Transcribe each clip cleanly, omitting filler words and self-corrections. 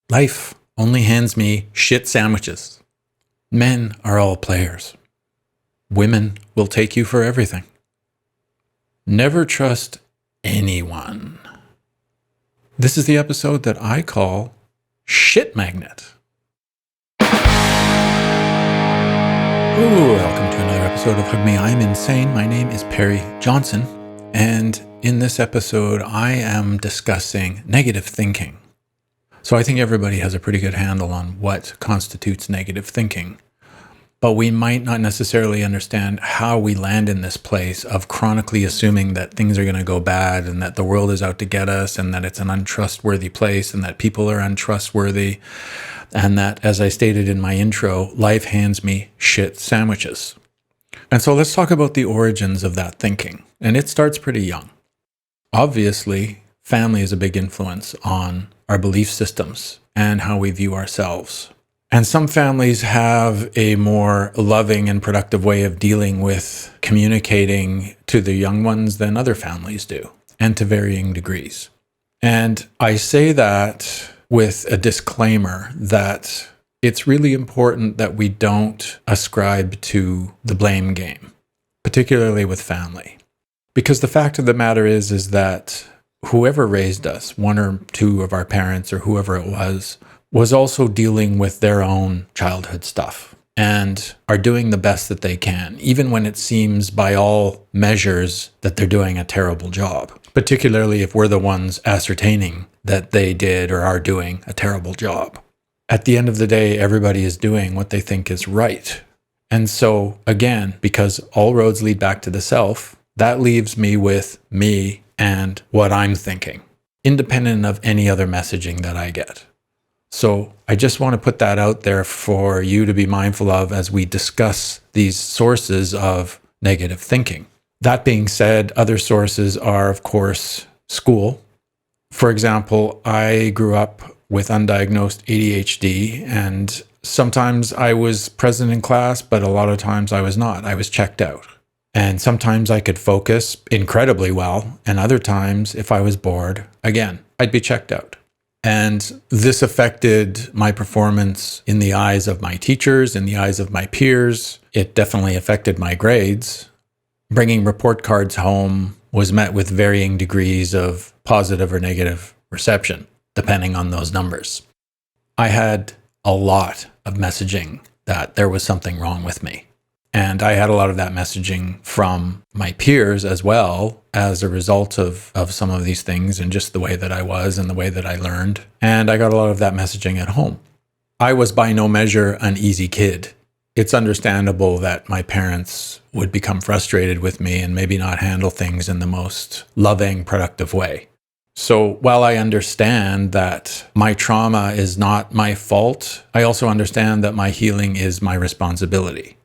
Life only hands me shit sandwiches. Men are all players. Women will take you for everything. Never trust anyone. This is the episode that I call Shit Magnet. Welcome to another episode of Hug Me, I'm Insane. My name is Perry Johnson, and in this episode, I am discussing negative thinking. So I think everybody has a pretty good handle on what constitutes negative thinking, but we might not necessarily understand how we land in this place of chronically assuming that things are going to go bad and that the world is out to get us and that it's an untrustworthy place and that people are untrustworthy and that, as I stated in my intro, life hands me shit sandwiches. And so let's talk about the origins of that thinking. And it starts pretty young. Obviously, family is a big influence on our belief systems and how we view ourselves. And some families have a more loving and productive way of dealing with communicating to the young ones than other families do, and to varying degrees. And I say that with a disclaimer that it's really important that we don't ascribe to the blame game, particularly with family. Because the fact of the matter is that whoever raised us, one or two of our parents or whoever it was also dealing with their own childhood stuff and are doing the best that they can, even when it seems by all measures that they're doing a terrible job, particularly if we're the ones ascertaining that they did or are doing a terrible job. At the end of the day, everybody is doing what they think is right. And so, again, because all roads lead back to the self, that leaves me with me and what I'm thinking, independent of any other messaging that I get. So I just want to put that out there for you to be mindful of as we discuss these sources of negative thinking. That being said, other sources are, of course, school. For example, I grew up with undiagnosed ADHD, and sometimes I was present in class, but a lot of times I was not. I was checked out. And sometimes I could focus incredibly well, and other times, if I was bored, again, I'd be checked out. And this affected my performance in the eyes of my teachers, in the eyes of my peers. It definitely affected my grades. Bringing report cards home was met with varying degrees of positive or negative reception, depending on those numbers. I had a lot of messaging that there was something wrong with me. And I had a lot of that messaging from my peers as well as a result of some of these things and just the way that I was and the way that I learned. And I got a lot of that messaging at home. I was by no measure an easy kid. It's understandable that my parents would become frustrated with me and maybe not handle things in the most loving, productive way. So while I understand that my trauma is not my fault, I also understand that my healing is my responsibility.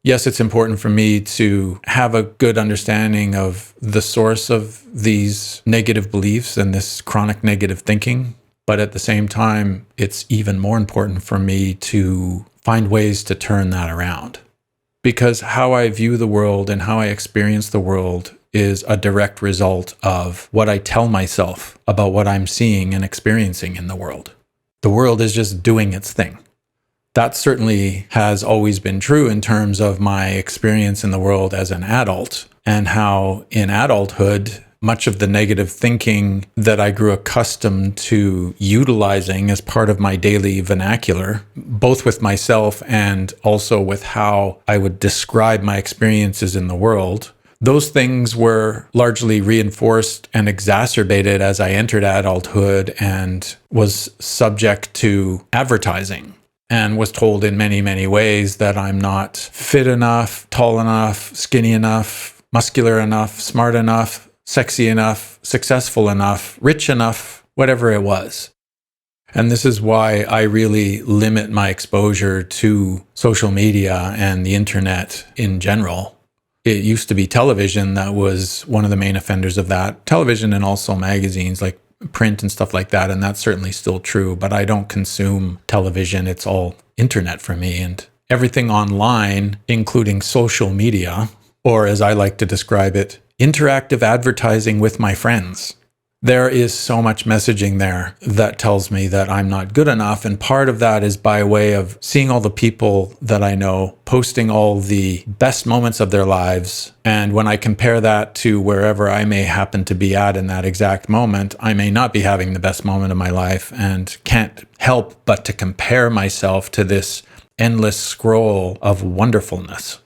Yes, it's important for me to have a good understanding of the source of these negative beliefs and this chronic negative thinking. But at the same time, it's even more important for me to find ways to turn that around. Because how I view the world and how I experience the world is a direct result of what I tell myself about what I'm seeing and experiencing in the world. The world is just doing its thing. That certainly has always been true in terms of my experience in the world as an adult, and how in adulthood, much of the negative thinking that I grew accustomed to utilizing as part of my daily vernacular, both with myself and also with how I would describe my experiences in the world, those things were largely reinforced and exacerbated as I entered adulthood and was subject to advertising. And was told in many, many ways that I'm not fit enough, tall enough, skinny enough, muscular enough, smart enough, sexy enough, successful enough, rich enough, whatever it was. And this is why I really limit my exposure to social media and the internet in general. It used to be television that was one of the main offenders of that. Television and also magazines like print and stuff like that, and that's certainly still true, but I don't consume television. It's all internet for me, and everything online, including social media, or as I like to describe it, interactive advertising with my friends. there is so much messaging there that tells me that I'm not good enough. And part of that is by way of seeing all the people that I know posting all the best moments of their lives. And when I compare that to wherever I may happen to be at in that exact moment, I may not be having the best moment of my life and can't help but to compare myself to this endless scroll of wonderfulness.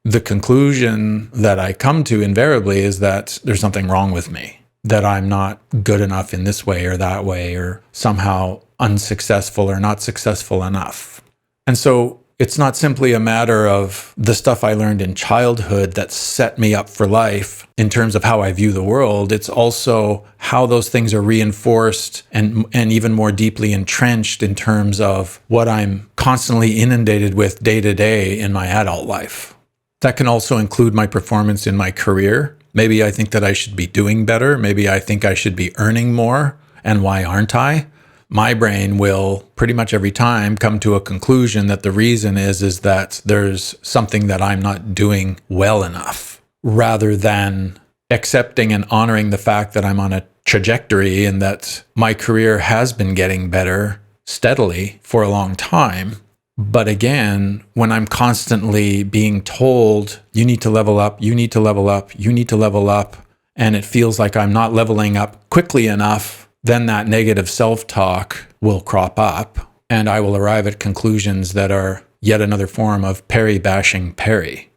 The conclusion that I come to invariably is that there's something wrong with me, that I'm not good enough in this way or that way, or somehow unsuccessful or not successful enough. And so it's not simply a matter of the stuff I learned in childhood that set me up for life in terms of how I view the world. It's also how those things are reinforced and even more deeply entrenched in terms of what I'm constantly inundated with day to day in my adult life. That can also include my performance in my career. Maybe I think that I should be doing better. Maybe I think I should be earning more. And why aren't I? My brain will pretty much every time come to a conclusion that the reason is that there's something that I'm not doing well enough, rather than accepting and honoring the fact that I'm on a trajectory and that my career has been getting better steadily for a long time. But again, when I'm constantly being told, you need to level up, you need to level up, you need to level up, and it feels like I'm not leveling up quickly enough, then that negative self-talk will crop up, and I will arrive at conclusions that are yet another form of Perry bashing Perry.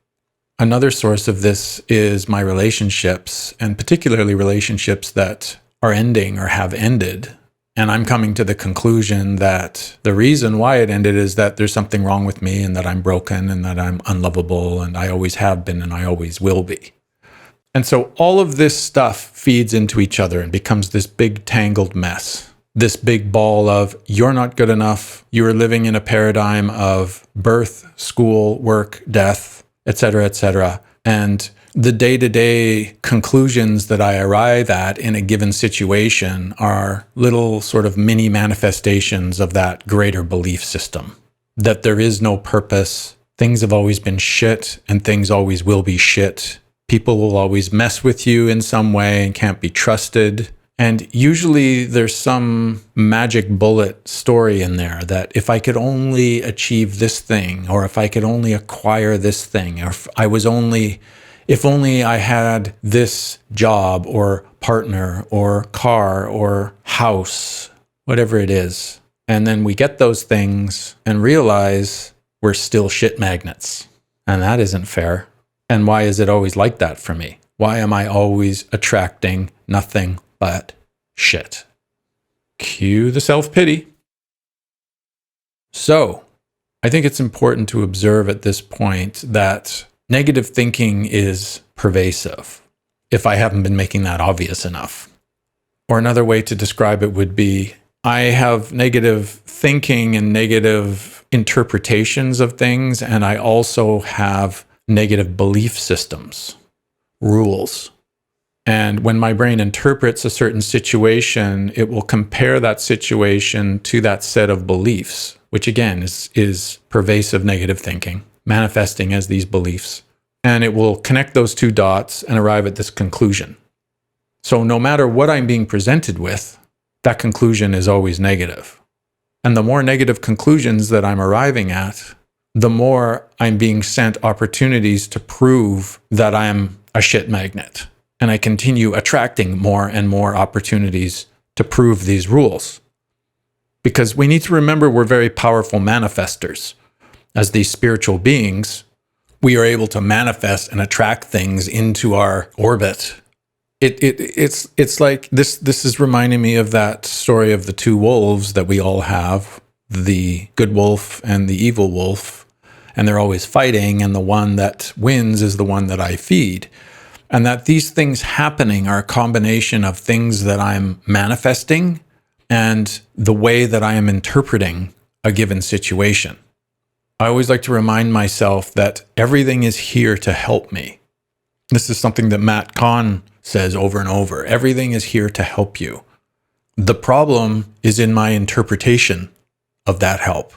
Another source of this is my relationships, and particularly relationships that are ending or have ended. And I'm coming to the conclusion that the reason why it ended is that there's something wrong with me and that I'm broken and that I'm unlovable and I always have been and I always will be. And so all of this stuff feeds into each other and becomes this big tangled mess. This big ball of you're not good enough, you're living in a paradigm of birth, school, work, death, etc., etc. And the day-to-day conclusions that I arrive at in a given situation are little sort of mini manifestations of that greater belief system. That there is no purpose, things have always been shit, and things always will be shit. People will always mess with you in some way and can't be trusted. And usually there's some magic bullet story in there that if I could only achieve this thing, or if I could only acquire this thing, or if only I had this job or partner or car or house, whatever it is. And then we get those things and realize we're still shit magnets. And that isn't fair. And why is it always like that for me? Why am I always attracting nothing but shit? Cue the self-pity. So, I think it's important to observe at this point that negative thinking is pervasive, if I haven't been making that obvious enough. Or another way to describe it would be, I have negative thinking and negative interpretations of things, and I also have negative belief systems, rules. And when my brain interprets a certain situation, it will compare that situation to that set of beliefs, which again is pervasive negative thinking, manifesting as these beliefs. And it will connect those two dots and arrive at this conclusion. So no matter what I'm being presented with, that conclusion is always negative. And the more negative conclusions that I'm arriving at, the more I'm being sent opportunities to prove that I'm a shit magnet. And I continue attracting more and more opportunities to prove these rules. Because we need to remember we're very powerful manifestors. As these spiritual beings, we are able to manifest and attract things into our orbit. It's like this is reminding me of that story of the two wolves that we all have, the good wolf and the evil wolf, and they're always fighting, and the one that wins is the one that I feed. And that these things happening are a combination of things that I'm manifesting and the way that I am interpreting a given situation. I always like to remind myself that everything is here to help me. This is something that Matt Kahn says over and over. Everything is here to help you. The problem is in my interpretation of that help.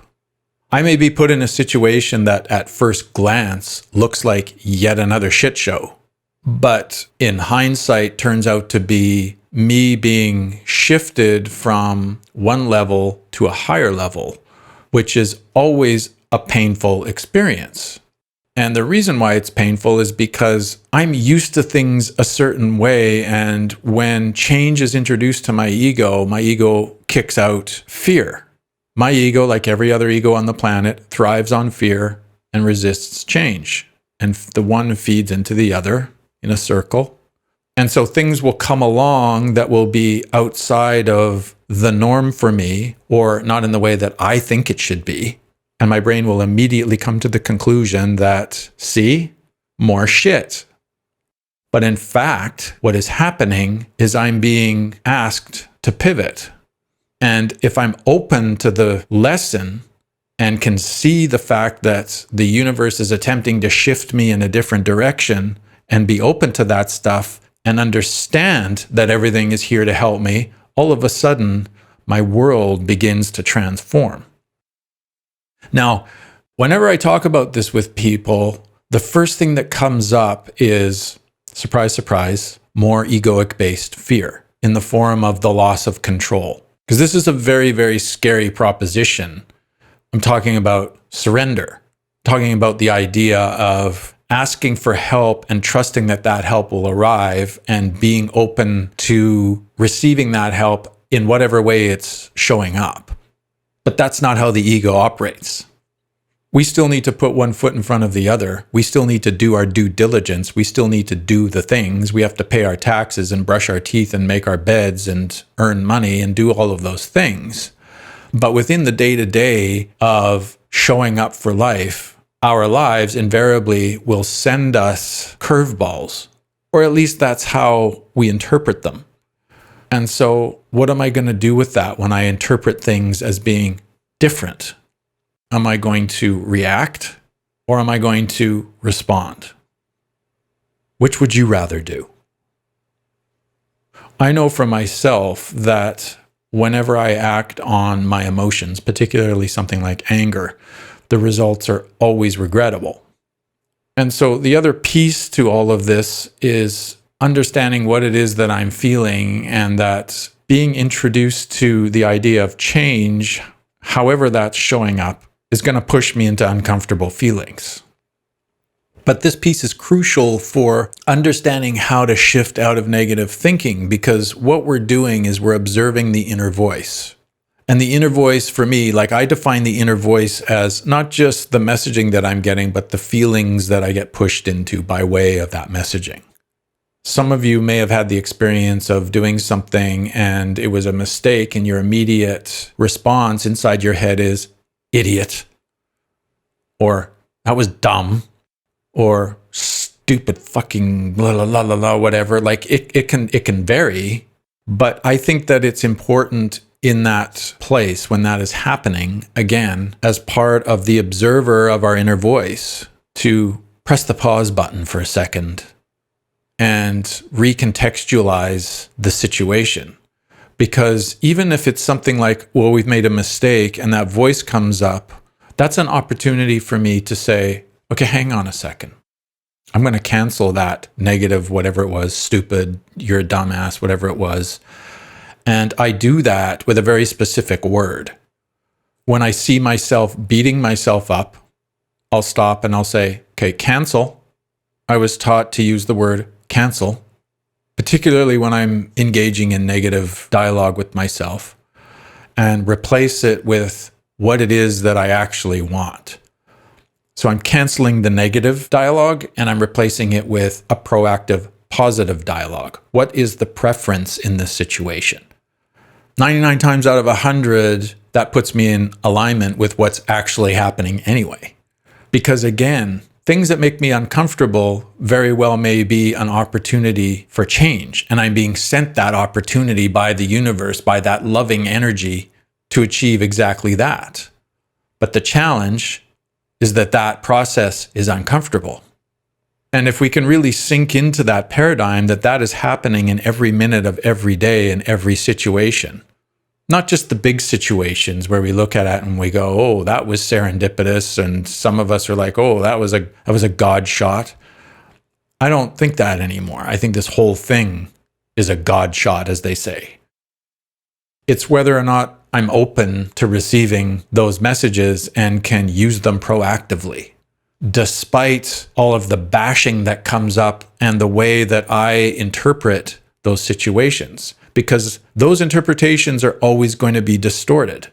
I may be put in a situation that at first glance looks like yet another shit show, but in hindsight turns out to be me being shifted from one level to a higher level, which is always a painful experience. And the reason why it's painful is because I'm used to things a certain way. And when change is introduced to my ego kicks out fear. My ego, like every other ego on the planet, thrives on fear and resists change. And the one feeds into the other in a circle. And so things will come along that will be outside of the norm for me, or not in the way that I think it should be. And my brain will immediately come to the conclusion that, see, more shit. But in fact, what is happening is I'm being asked to pivot. And if I'm open to the lesson and can see the fact that the universe is attempting to shift me in a different direction and be open to that stuff and understand that everything is here to help me, all of a sudden, my world begins to transform. Now, whenever I talk about this with people, the first thing that comes up is, surprise, surprise, more egoic-based fear in the form of the loss of control. Because this is a very, very scary proposition. I'm talking about surrender, talking about the idea of asking for help and trusting that that help will arrive and being open to receiving that help in whatever way it's showing up. But that's not how the ego operates. We still need to put one foot in front of the other. We still need to do our due diligence. We still need to do the things. We have to pay our taxes and brush our teeth and make our beds and earn money and do all of those things. But within the day-to-day of showing up for life, our lives invariably will send us curveballs, or at least that's how we interpret them. And so what am I going to do with that when I interpret things as being different? Am I going to react or am I going to respond? Which would you rather do? I know for myself that whenever I act on my emotions, particularly something like anger, the results are always regrettable. And so the other piece to all of this is understanding what it is that I'm feeling, and that being introduced to the idea of change, however that's showing up, is going to push me into uncomfortable feelings. But this piece is crucial for understanding how to shift out of negative thinking, because what we're doing is we're observing the inner voice. And the inner voice, for me, like I define the inner voice as not just the messaging that I'm getting, but the feelings that I get pushed into by way of that messaging. Some of you may have had the experience of doing something and it was a mistake, and your immediate response inside your head is, idiot, or that was dumb, or stupid fucking la la la la la, whatever. Like it can vary, but I think that it's important in that place when that is happening, again, as part of the observer of our inner voice, to press the pause button for a second and recontextualize the situation. Because even if it's something like, well, we've made a mistake and that voice comes up, that's an opportunity for me to say, okay, hang on a second. I'm going to cancel that negative, whatever it was, stupid, you're a dumbass, whatever it was. And I do that with a very specific word. When I see myself beating myself up, I'll stop and I'll say, okay, cancel. I was taught to use the word cancel, particularly when I'm engaging in negative dialogue with myself, and replace it with what it is that I actually want. So I'm canceling the negative dialogue and I'm replacing it with a proactive, positive dialogue. What is the preference in this situation? 99 times out of 100, that puts me in alignment with what's actually happening anyway. Because again, things that make me uncomfortable very well may be an opportunity for change. And I'm being sent that opportunity by the universe, by that loving energy, to achieve exactly that. But the challenge is that that process is uncomfortable. And if we can really sink into that paradigm, that that is happening in every minute of every day in every situation, not just the big situations where we look at it and we go, oh, that was serendipitous. And some of us are like, oh, that was a God shot. I don't think that anymore. I think this whole thing is a God shot, as they say. It's whether or not I'm open to receiving those messages and can use them proactively, despite all of the bashing that comes up and the way that I interpret those situations, because those interpretations are always going to be distorted,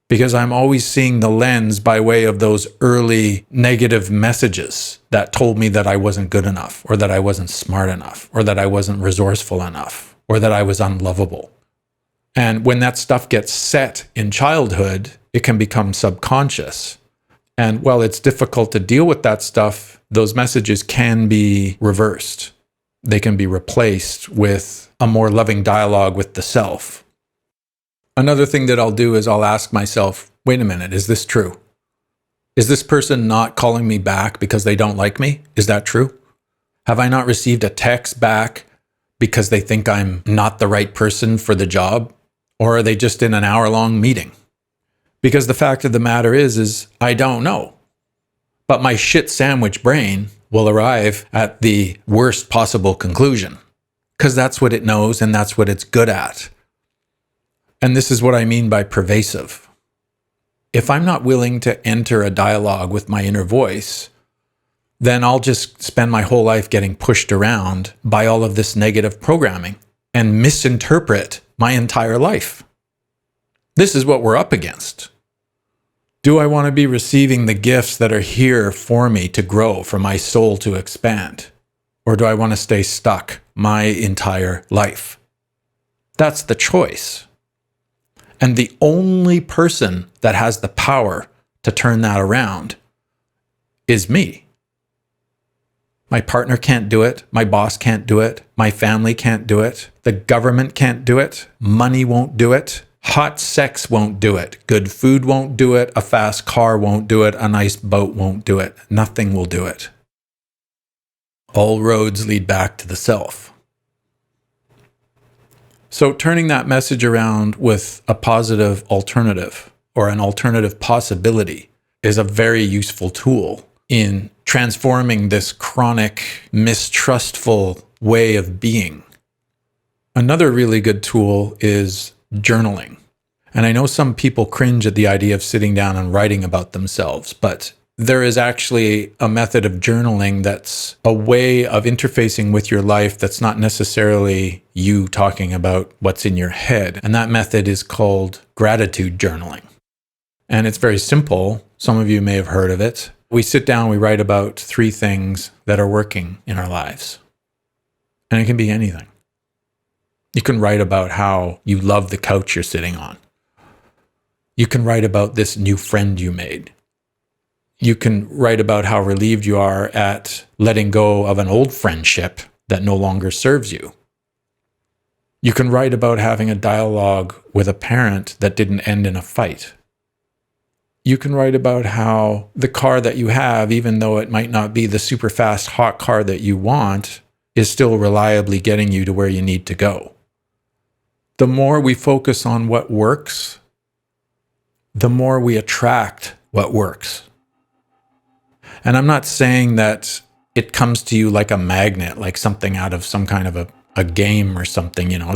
because I'm always seeing the lens by way of those early negative messages that told me that I wasn't good enough, or that I wasn't smart enough, or that I wasn't resourceful enough, or that I was unlovable. And when that stuff gets set in childhood, it can become subconscious. And while it's difficult to deal with that stuff, those messages can be reversed. They can be replaced with a more loving dialogue with the self. Another thing that I'll do is I'll ask myself, wait a minute, is this true? Is this person not calling me back because they don't like me? Is that true? Have I not received a text back because they think I'm not the right person for the job? Or are they just in an hour-long meeting? Because the fact of the matter is I don't know. But my shit sandwich brain will arrive at the worst possible conclusion, because that's what it knows and that's what it's good at. And this is what I mean by pervasive. If I'm not willing to enter a dialogue with my inner voice, then I'll just spend my whole life getting pushed around by all of this negative programming and misinterpret my entire life. This is what we're up against. Do I want to be receiving the gifts that are here for me to grow, for my soul to expand? Or do I want to stay stuck my entire life? That's the choice. And the only person that has the power to turn that around is me. My partner can't do it. My boss can't do it. My family can't do it. The government can't do it. Money won't do it. Hot sex won't do it. Good food won't do it. A fast car won't do it. A nice boat won't do it. Nothing will do it. All roads lead back to the self. So turning that message around with a positive alternative or an alternative possibility is a very useful tool in transforming this chronic, mistrustful way of being. Another really good tool is journaling. And I know some people cringe at the idea of sitting down and writing about themselves, but there is actually a method of journaling that's a way of interfacing with your life that's not necessarily you talking about what's in your head. And that method is called gratitude journaling. And it's very simple. Some of you may have heard of it. We sit down, we write about 3 things that are working in our lives. And it can be anything. You can write about how you love the couch you're sitting on. You can write about this new friend you made. You can write about how relieved you are at letting go of an old friendship that no longer serves you. You can write about having a dialogue with a parent that didn't end in a fight. You can write about how the car that you have, even though it might not be the super fast hot car that you want, is still reliably getting you to where you need to go. The more we focus on what works, the more we attract what works. And I'm not saying that it comes to you like a magnet, like something out of some kind of a game or something, you know,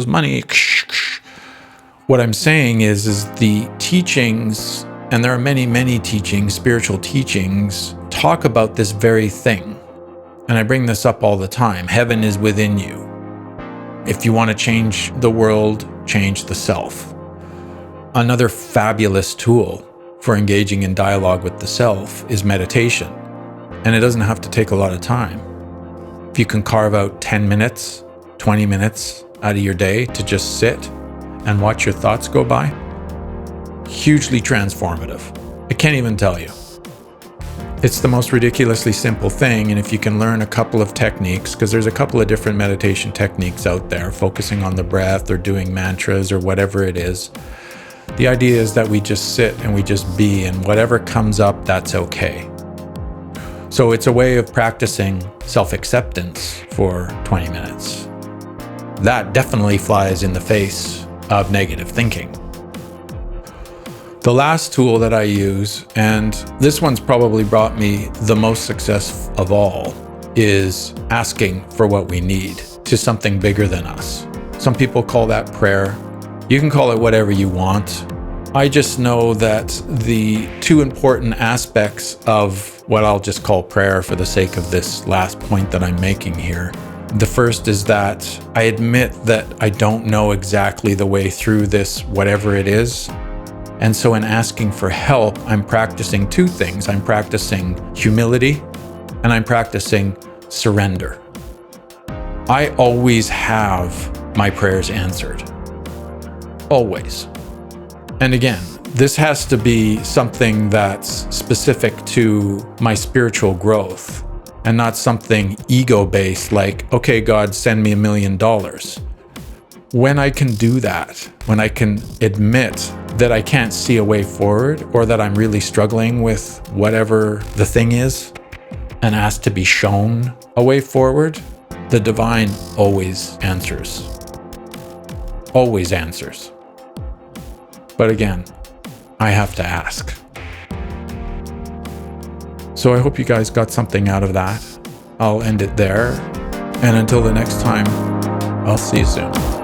money. What I'm saying is the teachings, and there are many, many teachings, spiritual teachings, talk about this very thing. And I bring this up all the time. Heaven is within you. If you want to change the world, change the self. Another fabulous tool for engaging in dialogue with the self is meditation. And it doesn't have to take a lot of time. If you can carve out 10 minutes, 20 minutes out of your day to just sit and watch your thoughts go by, hugely transformative. I can't even tell you. It's the most ridiculously simple thing, and if you can learn a couple of techniques, because there's a couple of different meditation techniques out there, focusing on the breath or doing mantras or whatever it is, the idea is that we just sit and we just be, and whatever comes up, that's okay. So it's a way of practicing self-acceptance for 20 minutes. That definitely flies in the face of negative thinking. The last tool that I use, and this one's probably brought me the most success of all, is asking for what we need to something bigger than us. Some people call that prayer. You can call it whatever you want. I just know that the two important aspects of what I'll just call prayer for the sake of this last point that I'm making here. The first is that I admit that I don't know exactly the way through this, whatever it is. And so in asking for help, I'm practicing two things. I'm practicing humility and I'm practicing surrender. I always have my prayers answered. Always. And again, this has to be something that's specific to my spiritual growth and not something ego-based like, okay, God, send me $1 million. When I can do that, when I can admit that I can't see a way forward or that I'm really struggling with whatever the thing is and ask to be shown a way forward, the divine always answers. Always answers. But again, I have to ask. So I hope you guys got something out of that. I'll end it there. And until the next time, I'll see you soon.